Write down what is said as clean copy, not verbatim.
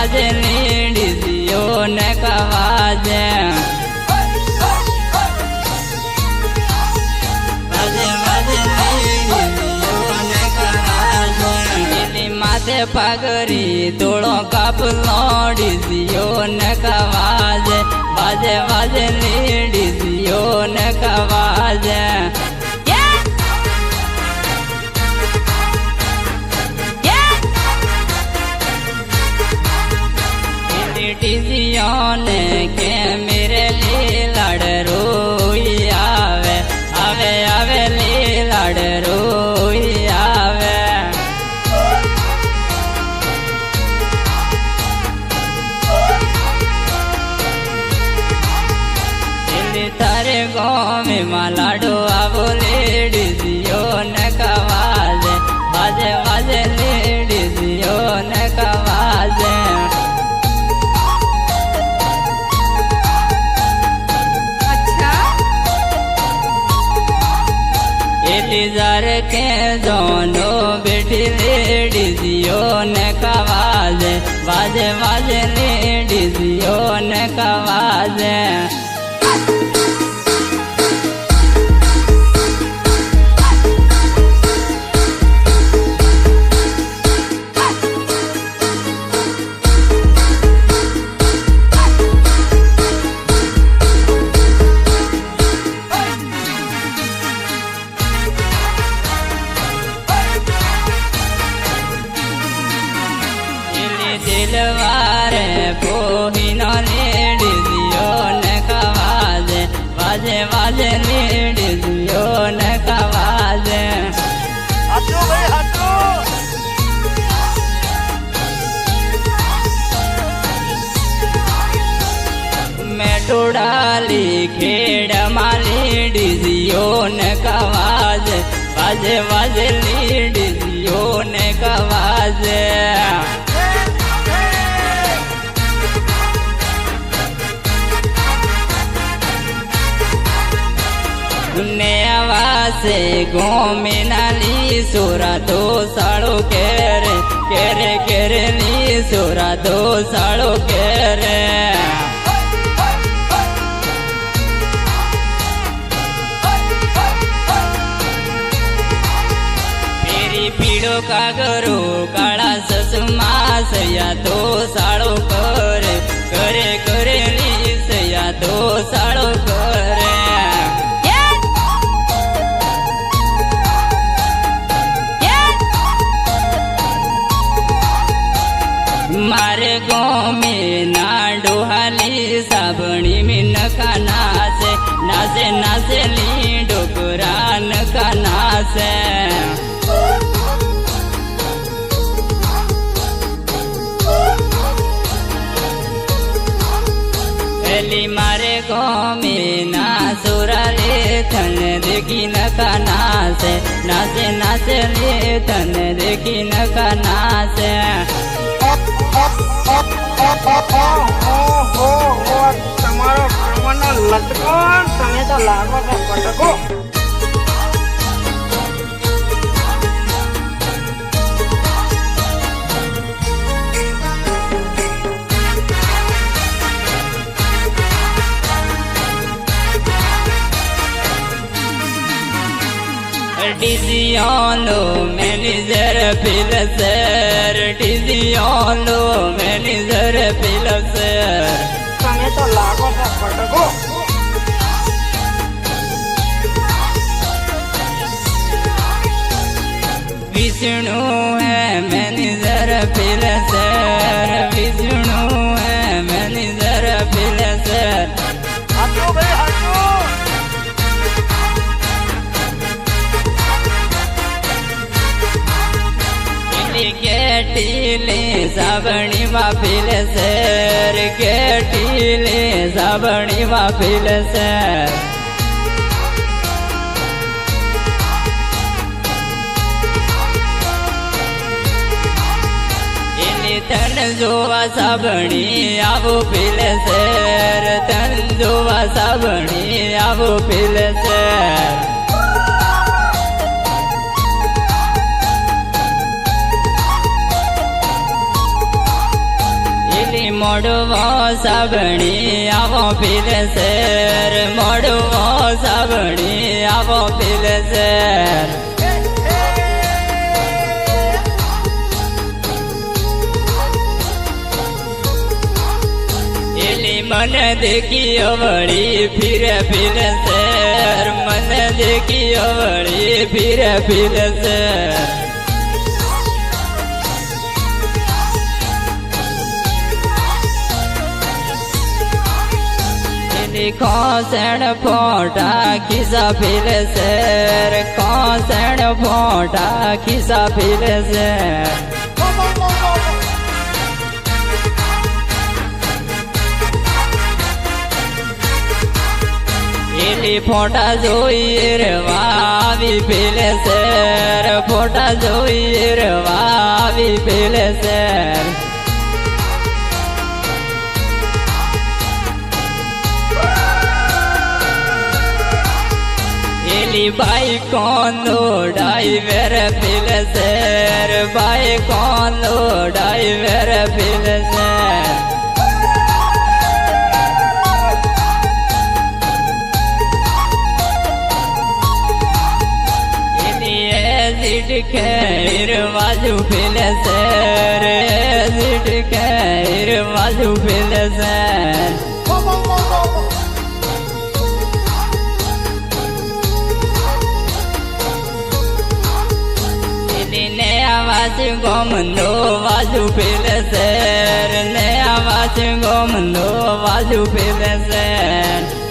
बाजे लेडीजियो ने कवाजे बाजे बाजे लेडीजियो ने कवाजे माथे पगरी तोड़ो कापलो डीजियो ने कवाजे बाजे बाजे लेडीजियो ने कवाजे ने के मेरे लिए लड़ रोई आवे आवे आवे ले लड़ रोई आवे तारे गाँव में मालाडो आवो लेडीजियो ने कवाजे बाजे बाजे लेडीजियो ने कवाजे जार के दोनों बेटी लेडीजियो ने कवाजे बाजे बाजे लेडीजियो ने कवाजे दिलवारे पोहिनो लेडीजियो ने कवाजे बाजे बाजे लेडीजियो ने कवाजे हटो भाई हटो मैं टोडाली खेड़ माली डीजियो ने कवाजे बाजे बाजे लेडीजियो ने कवाजे से गाँव में नाली सोरा दो साड़ो केरे केरे केरे ली सोरा दो साड़ो केरे मेरी पीड़ो का गरो काला ससुमा सया दो साड़ो करे करे करे ली सया दो साड़ो करे मारे गाँव में ना डोहाली साबणी में नका नाचे नाचे नाचे ली डोकरान का नाचे पहली मारे गाँव में ना सोरा ले थन देखी नका नाचे नाचे नाचे ले थन देखी नका नाचे તમારો ભણવાનો લટકોણ તમે તો લાગો છો કટકો Diziolo manager filaser Diziolo manager filaser તમે તો લાગો છો કટકો विष्णु है मैनेजर फिलाser विष्णु है मैनेजर फिलाser हटो भाई हटो केटीले साबणी वाफिल सर केटीले साबणी वाफिल सर तन जोवा साबणी आवो पिल सर तन जोवा साबणी आवो पिल सर એલી મોડવો સાબણી આવો પીલ શેર મોડવો સાબણી આવો પીલ શેર એલી મન દેખી અવળી ફીરે ફીર શેર મન દેખી અવળી ફીરે ફીર શેર खोसण फोटा खिसा फिर शेर खोसण फोटा खिसा फिर शेर एली फोटा जोई रवावी फिर शेर फोटा जोई रवावी फिर शेर बाई कौन ड्राइवर फिल शेर बाई कौन ड्राइवर फिल शेर एजिड खैर बाजू फिल शेर एजिड खैर बाजू फिल शेर आवाज गोमंदो बाजू फिल शेर ने आवाज गोमंदो बाजू फिल शेर